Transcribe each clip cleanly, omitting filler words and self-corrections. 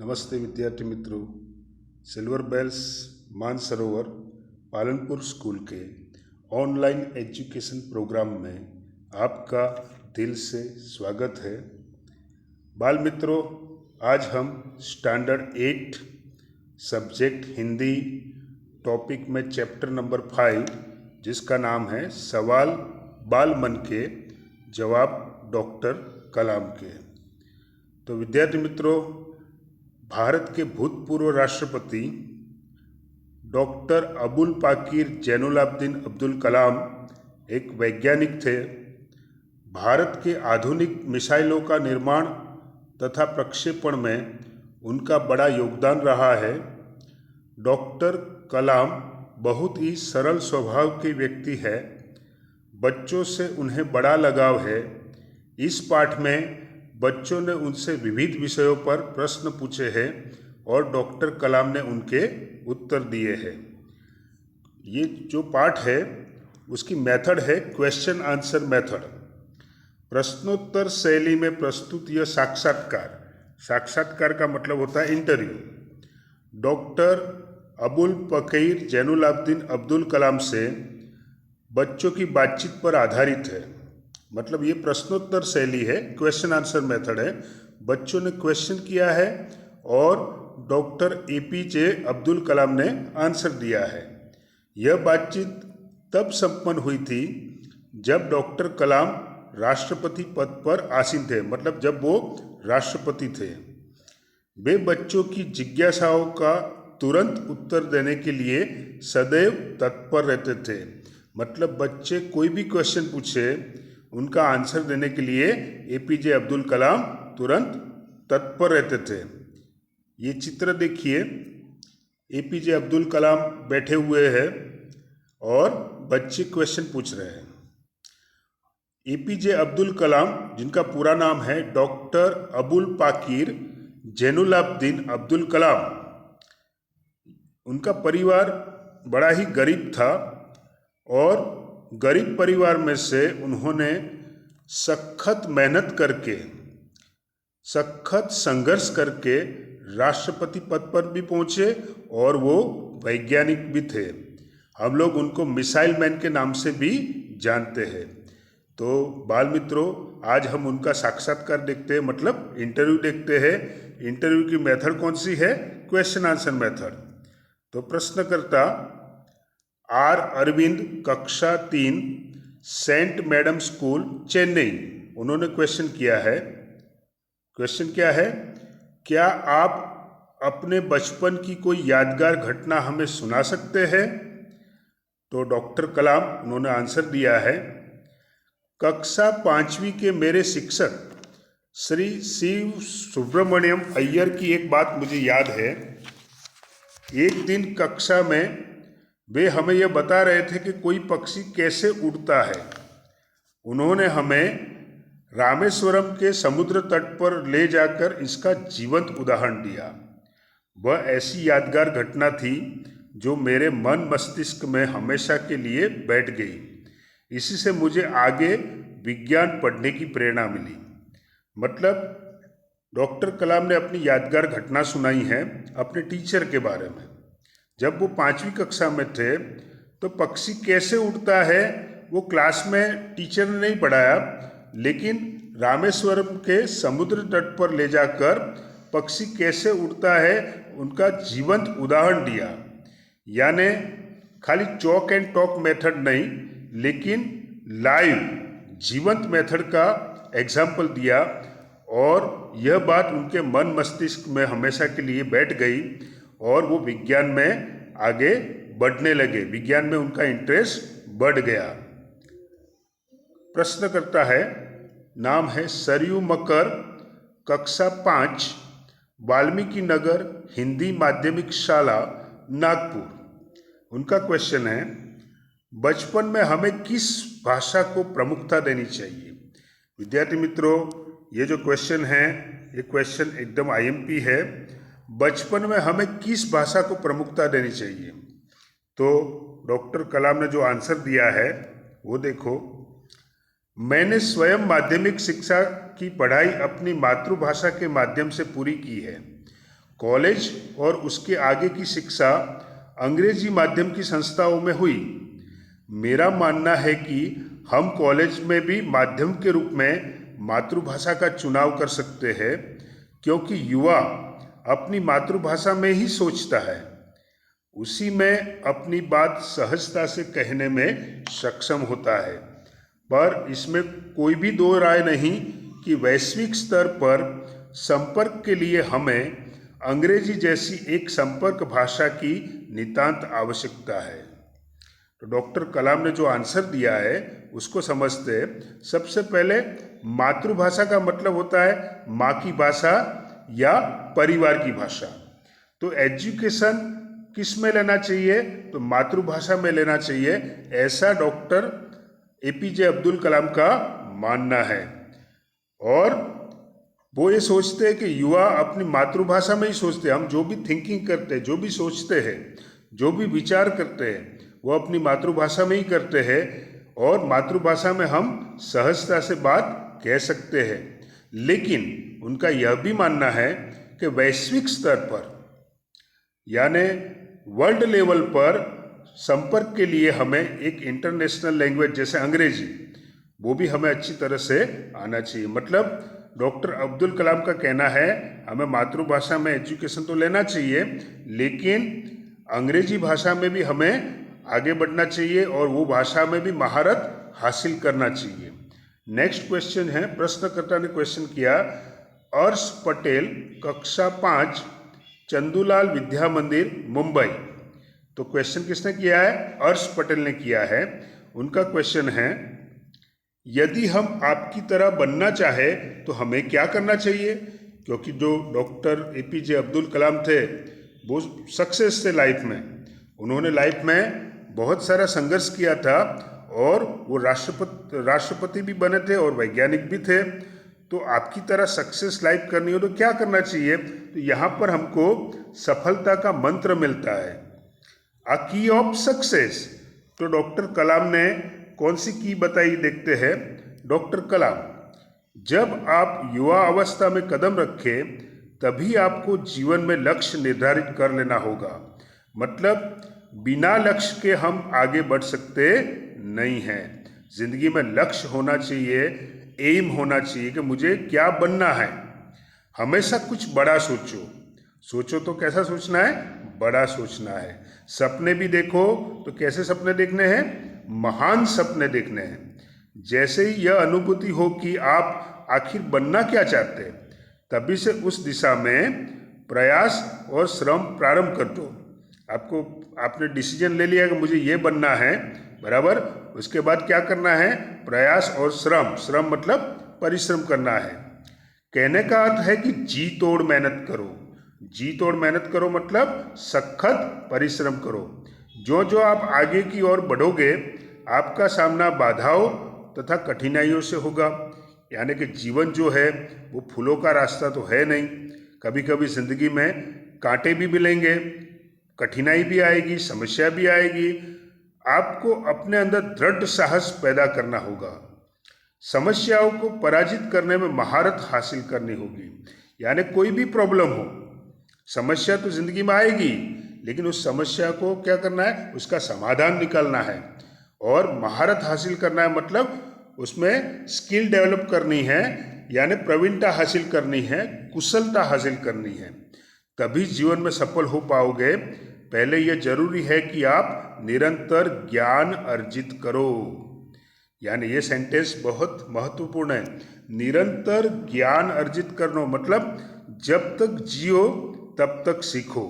नमस्ते विद्यार्थी मित्रों। Silver bells Mansarovar Palanpur school के ऑनलाइन एजुकेशन प्रोग्राम में आपका दिल से स्वागत है। बाल मित्रों, आज हम स्टैंडर्ड 8 सब्जेक्ट हिंदी टॉपिक में चैप्टर नंबर 5 जिसका नाम है सवाल बाल मन के जवाब डॉक्टर कलाम के। तो विद्यार्थी मित्रों, भारत के भूतपूर्व राष्ट्रपति डॉक्टर अबुल पाकीर जैनुलाब्दीन अब्दुल कलाम एक वैज्ञानिक थे। भारत के आधुनिक मिसाइलों का निर्माण तथा प्रक्षेपण में उनका बड़ा योगदान रहा है। डॉक्टर कलाम बहुत ही सरल स्वभाव के व्यक्ति है। बच्चों से उन्हें बड़ा लगाव है। इस पाठ में बच्चों ने उनसे विविध विषयों पर प्रश्न पूछे हैं और डॉक्टर कलाम ने उनके उत्तर दिए हैं। ये जो पाठ है उसकी मेथड है क्वेश्चन आंसर मेथड। प्रश्नोत्तर शैली में प्रस्तुत यह साक्षात्कार का मतलब होता है इंटरव्यू। डॉक्टर अबुल पकीर जैनुलाब्दीन अब्दुल कलाम से बच्चों की बातचीत पर आधारित है। मतलब ये प्रश्नोत्तर शैली है, क्वेश्चन आंसर मेथड है। बच्चों ने क्वेश्चन किया है और डॉक्टर एपीजे अब्दुल कलाम ने आंसर दिया है। यह बातचीत तब संपन्न हुई थी जब डॉक्टर कलाम राष्ट्रपति पद पर आसीन थे, मतलब जब वो राष्ट्रपति थे। वे बच्चों की जिज्ञासाओं का तुरंत उत्तर देने के लिए सदैव तत्पर रहते थे। मतलब बच्चे कोई भी क्वेश्चन पूछे, उनका आंसर देने के लिए एपीजे अब्दुल कलाम तुरंत तत्पर रहते थे। ये चित्र देखिए, एपीजे अब्दुल कलाम बैठे हुए हैं और बच्चे क्वेश्चन पूछ रहे हैं। एपीजे अब्दुल कलाम, जिनका पूरा नाम है डॉक्टर अबुल पाकीर जैनुलाब्दीन अब्दुल कलाम, उनका परिवार बड़ा ही गरीब था और गरीब परिवार में से उन्होंने सख्त मेहनत करके, सख्त संघर्ष करके राष्ट्रपति पद पर भी पहुंचे और वो वैज्ञानिक भी थे। हम लोग उनको मिसाइल मैन के नाम से भी जानते हैं। तो बाल मित्रों, आज हम उनका साक्षात्कार देखते हैं, मतलब इंटरव्यू देखते हैं। इंटरव्यू की मेथड कौन सी है? Question answer method. तो प्रश्नकर्ता आर अरविंद, कक्षा 3, सेंट मैडम स्कूल, चेन्नई। उन्होंने क्वेश्चन किया है। क्वेश्चन क्या है? क्या आप अपने बचपन की कोई यादगार घटना हमें सुना सकते हैं? तो डॉक्टर कलाम, उन्होंने आंसर दिया है, कक्षा 5वीं के मेरे शिक्षक श्री शिव सुब्रमण्यम अय्यर की एक बात मुझे याद है। एक दिन कक्षा में वे हमें यह बता रहे थे कि कोई पक्षी कैसे उड़ता है। उन्होंने हमें रामेश्वरम के समुद्र तट पर ले जाकर इसका जीवंत उदाहरण दिया। वह ऐसी यादगार घटना थी जो मेरे मन मस्तिष्क में हमेशा के लिए बैठ गई। इसी से मुझे आगे विज्ञान पढ़ने की प्रेरणा मिली। मतलब डॉक्टर कलाम ने अपनी यादगार घटना सुनाई है अपने टीचर के बारे में। जब वो 5वीं कक्षा में थे तो पक्षी कैसे उड़ता है वो क्लास में टीचर ने नहीं पढ़ाया, लेकिन रामेश्वरम के समुद्र तट पर ले जाकर पक्षी कैसे उड़ता है उनका जीवंत उदाहरण दिया। यानी खाली चॉक एंड टॉक मेथड नहीं, लेकिन लाइव जीवंत मेथड का एग्जाम्पल दिया और यह बात उनके मन मस्तिष्क में हमेशा के लिए बैठ गई और वो विज्ञान में आगे बढ़ने लगे। विज्ञान में उनका इंटरेस्ट बढ़ गया। प्रश्न करता है, नाम है सरयू मकर, कक्षा 5, वाल्मीकि नगर हिंदी माध्यमिक शाला, नागपुर। उनका क्वेश्चन है, बचपन में हमें किस भाषा को प्रमुखता देनी चाहिए? विद्यार्थी मित्रों, ये जो क्वेश्चन है ये क्वेश्चन एकदम आईएमपी है। बचपन में हमें किस भाषा को प्रमुखता देनी चाहिए? तो डॉक्टर कलाम ने जो आंसर दिया है वो देखो, मैंने स्वयं माध्यमिक शिक्षा की पढ़ाई अपनी मातृभाषा के माध्यम से पूरी की है। कॉलेज और उसके आगे की शिक्षा अंग्रेजी माध्यम की संस्थाओं में हुई। मेरा मानना है कि हम कॉलेज में भी माध्यम के रूप में मातृभाषा का चुनाव कर सकते हैं, क्योंकि युवा अपनी मातृभाषा में ही सोचता है, उसी में अपनी बात सहजता से कहने में सक्षम होता है। पर इसमें कोई भी दो राय नहीं कि वैश्विक स्तर पर संपर्क के लिए हमें अंग्रेजी जैसी एक संपर्क भाषा की नितांत आवश्यकता है। तो डॉक्टर कलाम ने जो आंसर दिया है उसको समझते हैं। सबसे पहले मातृभाषा का मतलब होता है माँ की भाषा या परिवार की भाषा। तो एजुकेशन किस में लेना चाहिए? तो मातृभाषा में लेना चाहिए, ऐसा डॉक्टर APJ अब्दुल कलाम का मानना है। और वो ये सोचते हैं कि युवा अपनी मातृभाषा में ही सोचते हैं। हम जो भी थिंकिंग करते हैं, जो भी सोचते हैं, जो भी विचार करते हैं, वो अपनी मातृभाषा में ही करते हैं और मातृभाषा में हम सहजता से बात कह सकते हैं। लेकिन उनका यह भी मानना है कि वैश्विक स्तर पर यानी वर्ल्ड लेवल पर संपर्क के लिए हमें एक इंटरनेशनल लैंग्वेज जैसे अंग्रेजी, वो भी हमें अच्छी तरह से आना चाहिए। मतलब डॉक्टर अब्दुल कलाम का कहना है हमें मातृभाषा में एजुकेशन तो लेना चाहिए, लेकिन अंग्रेजी भाषा में भी हमें आगे बढ़ना चाहिए और वो भाषा में भी महारत हासिल करना चाहिए। नेक्स्ट क्वेश्चन है, प्रश्नकर्ता ने क्वेश्चन किया, अर्श पटेल कक्षा 5 चंदूलाल विद्या मंदिर मुंबई। तो क्वेश्चन किसने किया है? अर्श पटेल ने किया है। उनका क्वेश्चन है, यदि हम आपकी तरह बनना चाहे तो हमें क्या करना चाहिए? क्योंकि जो डॉक्टर APJ अब्दुल कलाम थे वो सक्सेस थे लाइफ में, उन्होंने लाइफ में बहुत सारा संघर्ष किया था और वो राष्ट्रपति भी बने थे और वैज्ञानिक भी थे। तो आपकी तरह सक्सेस लाइफ करनी हो तो क्या करना चाहिए? तो यहाँ पर हमको सफलता का मंत्र मिलता है, अ की ऑफ सक्सेस। तो डॉक्टर कलाम ने कौन सी की बताई, देखते हैं। डॉक्टर कलाम, जब आप युवा अवस्था में कदम रखें तभी आपको जीवन में लक्ष्य निर्धारित कर लेना होगा। मतलब बिना लक्ष्य के हम आगे बढ़ सकते नहीं हैं। जिंदगी में लक्ष्य होना चाहिए, एम होना चाहिए कि मुझे क्या बनना है। हमेशा कुछ बड़ा सोचो तो कैसा सोचना है? बड़ा सोचना है। सपने भी देखो तो कैसे सपने देखने हैं? महान सपने देखने हैं। जैसे ही यह अनुभूति हो कि आप आखिर बनना क्या चाहते हैं, तभी से उस दिशा में प्रयास और श्रम प्रारंभ कर दो। आपने डिसीजन ले लिया कि मुझे ये बनना है, बराबर। उसके बाद क्या करना है? प्रयास और श्रम मतलब परिश्रम करना है। कहने का अर्थ है कि जी तोड़ मेहनत करो। जी तोड़ मेहनत करो मतलब सखत परिश्रम करो। जो जो आप आगे की ओर बढ़ोगे आपका सामना बाधाओं तथा कठिनाइयों से होगा। यानी कि जीवन जो है वो फूलों का रास्ता तो है नहीं। कभी कभी जिंदगी में कांटे भी मिलेंगे, कठिनाई भी आएगी, समस्या भी आएगी। आपको अपने अंदर दृढ़ साहस पैदा करना होगा। समस्याओं को पराजित करने में महारत हासिल करनी होगी। यानी कोई भी प्रॉब्लम हो, समस्या तो जिंदगी में आएगी, लेकिन उस समस्या को क्या करना है? उसका समाधान निकालना है और महारत हासिल करना है। मतलब उसमें स्किल डेवलप करनी है, यानी प्रवीणता हासिल करनी है, कुशलता हासिल करनी है, तभी जीवन में सफल हो पाओगे। पहले यह जरूरी है कि आप निरंतर ज्ञान अर्जित करो। यानी ये सेंटेंस बहुत महत्वपूर्ण है। निरंतर ज्ञान अर्जित करना मतलब जब तक जियो तब तक सीखो।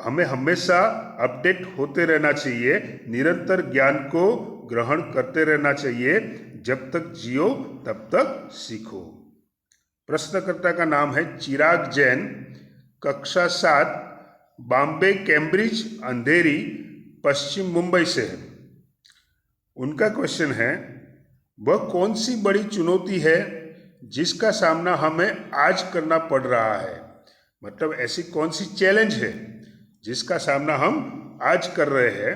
हमें हमेशा अपडेट होते रहना चाहिए, निरंतर ज्ञान को ग्रहण करते रहना चाहिए। जब तक जियो तब तक सीखो। प्रश्नकर्ता का नाम है चिराग जैन, कक्षा 7, बॉम्बे कैम्ब्रिज अंधेरी, पश्चिम मुंबई से है। उनका क्वेश्चन है, वह कौन सी बड़ी चुनौती है जिसका सामना हमें आज करना पड़ रहा है? मतलब ऐसी कौन सी चैलेंज है जिसका सामना हम आज कर रहे हैं?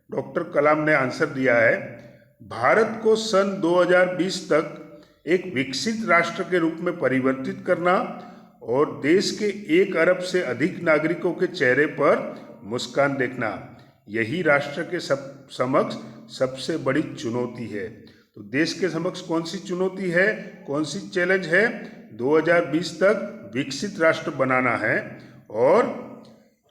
डॉक्टर कलाम ने आंसर दिया है, भारत को सन 2020 तक एक विकसित राष्ट्र के रूप में परिवर्तित करना और देश के 1 अरब से अधिक नागरिकों के चेहरे पर मुस्कान देखना, यही राष्ट्र के समक्ष सबसे बड़ी चुनौती है। तो देश के समक्ष कौन सी चुनौती है, कौन सी चैलेंज है? 2020 तक विकसित राष्ट्र बनाना है और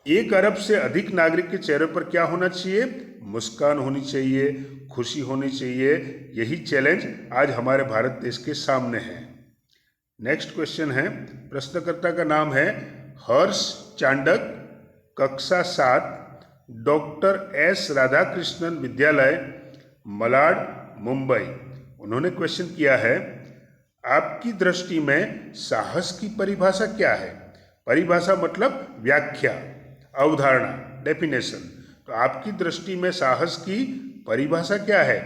1 अरब से अधिक नागरिक के चेहरे पर क्या होना चाहिए? मुस्कान होनी चाहिए, खुशी होनी चाहिए। यही चैलेंज आज हमारे भारत देश के सामने है। नेक्स्ट क्वेश्चन है, प्रश्नकर्ता का नाम है हर्ष चांडक, कक्षा 7, डॉक्टर एस राधाकृष्णन विद्यालय, मलाड, मुंबई। उन्होंने क्वेश्चन किया है, आपकी दृष्टि में साहस की परिभाषा क्या है? परिभाषा मतलब व्याख्या, अवधारणा, डेफिनेशन। तो आपकी दृष्टि में साहस की परिभाषा क्या है?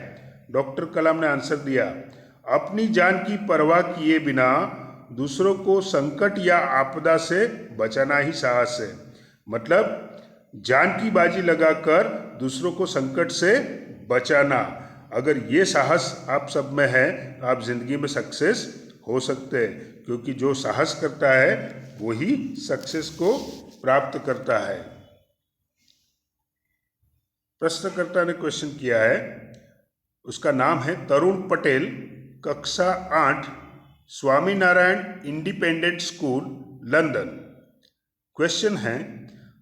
डॉक्टर कलाम ने आंसर दिया, अपनी जान की परवाह किए बिना दूसरों को संकट या आपदा से बचाना ही साहस है। मतलब जान की बाजी लगाकर दूसरों को संकट से बचाना। अगर ये साहस आप सब में है तो आप जिंदगी में सक्सेस हो सकते हैं, क्योंकि जो साहस करता है वही सक्सेस को प्राप्त करता है। प्रश्नकर्ता ने क्वेश्चन किया है, उसका नाम है तरुण पटेल, कक्षा 8, Swaminarayan independent school, London. Question है,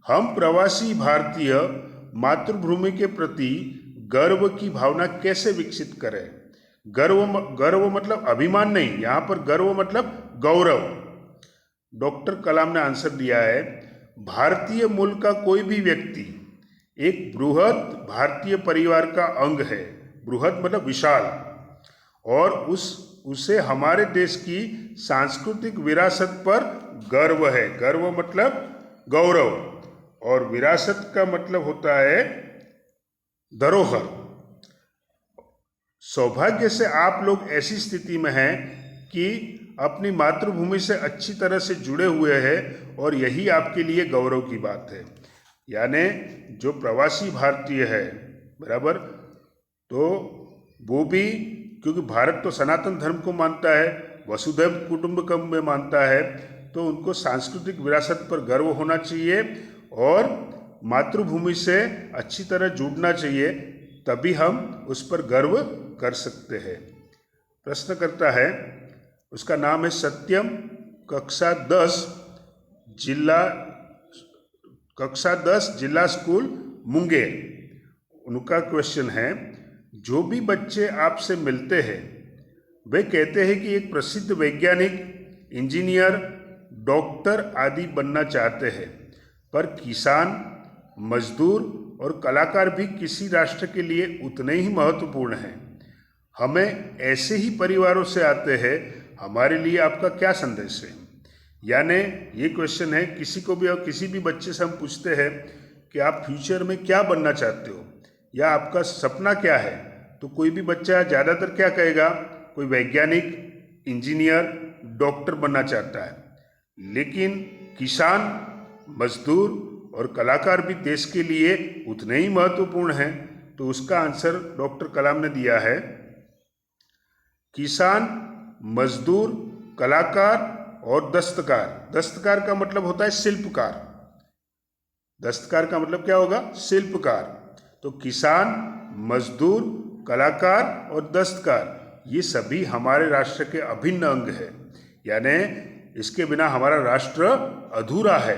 हम प्रवासी भारतीय मातृभूमि के प्रति गर्व की भावना कैसे विकसित करें? गर्व मतलब अभिमान नहीं, यहाँ पर गर्व मतलब गौरव। डॉक्टर कलाम ने आंसर दिया है, भारतीय मूल का कोई भी व्यक्ति एक बृहद भारतीय परिवार का अंग है। बृहद मतलब विशाल, और उसे हमारे देश की सांस्कृतिक विरासत पर गर्व है। गर्व मतलब गौरव, और विरासत का मतलब होता है धरोहर। सौभाग्य से आप लोग ऐसी स्थिति में हैं कि अपनी मातृभूमि से अच्छी तरह से जुड़े हुए हैं, और यही आपके लिए गौरव की बात है। यानी जो प्रवासी भारतीय है, बराबर, तो वो भी, क्योंकि भारत तो सनातन धर्म को मानता है, वसुधैव कुटुंबकम में मानता है, तो उनको सांस्कृतिक विरासत पर गर्व होना चाहिए और मातृभूमि से अच्छी तरह जुड़ना चाहिए, तभी हम उस पर गर्व कर सकते हैं। प्रश्न करता है, उसका नाम है सत्यम, कक्षा 10, जिला स्कूल, मुंगेर। उनका क्वेश्चन है, जो भी बच्चे आपसे मिलते हैं वे कहते हैं कि एक प्रसिद्ध वैज्ञानिक, इंजीनियर, डॉक्टर आदि बनना चाहते हैं, पर किसान, मजदूर और कलाकार भी किसी राष्ट्र के लिए उतने ही महत्वपूर्ण हैं। हमें ऐसे ही परिवारों से आते हैं, हमारे लिए आपका क्या संदेश है? यानी ये क्वेश्चन है, किसी को भी और किसी भी बच्चे से हम पूछते हैं कि आप फ्यूचर में क्या बनना चाहते हो या आपका सपना क्या है, तो कोई भी बच्चा ज़्यादातर क्या कहेगा? कोई वैज्ञानिक, इंजीनियर, डॉक्टर बनना चाहता है। लेकिन किसान, मजदूर और कलाकार भी देश के लिए उतने ही महत्वपूर्ण हैं। तो उसका आंसर डॉक्टर कलाम ने दिया है, किसान, मजदूर, कलाकार और दस्तकार। दस्तकार का मतलब होता है शिल्पकार। दस्तकार का मतलब क्या होगा? शिल्पकार। तो किसान, मजदूर, कलाकार और दस्तकार, ये सभी हमारे राष्ट्र के अभिन्न अंग है। यानी इसके बिना हमारा राष्ट्र अधूरा है।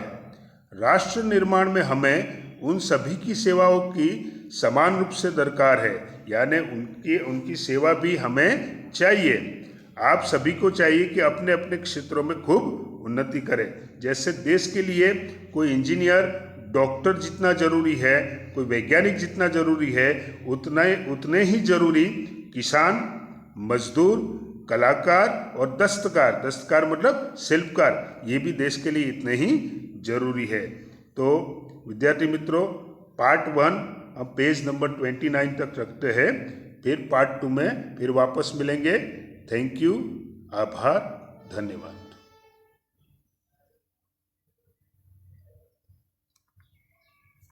राष्ट्र निर्माण में हमें उन सभी की सेवाओं की समान रूप से दरकार है। यानी उनकी सेवा भी हमें चाहिए। आप सभी को चाहिए कि अपने अपने क्षेत्रों में खूब उन्नति करें। जैसे देश के लिए कोई इंजीनियर, डॉक्टर जितना जरूरी है, कोई वैज्ञानिक जितना जरूरी है, उतने ही जरूरी किसान, मजदूर, कलाकार और दस्तकार। दस्तकार मतलब शिल्पकार, ये भी देश के लिए इतने ही जरूरी है। तो विद्यार्थी मित्रों, पार्ट 1 हम पेज नंबर 29 तक रखते हैं, फिर पार्ट 2 में फिर वापस मिलेंगे। थैंक यू, आभार, धन्यवाद।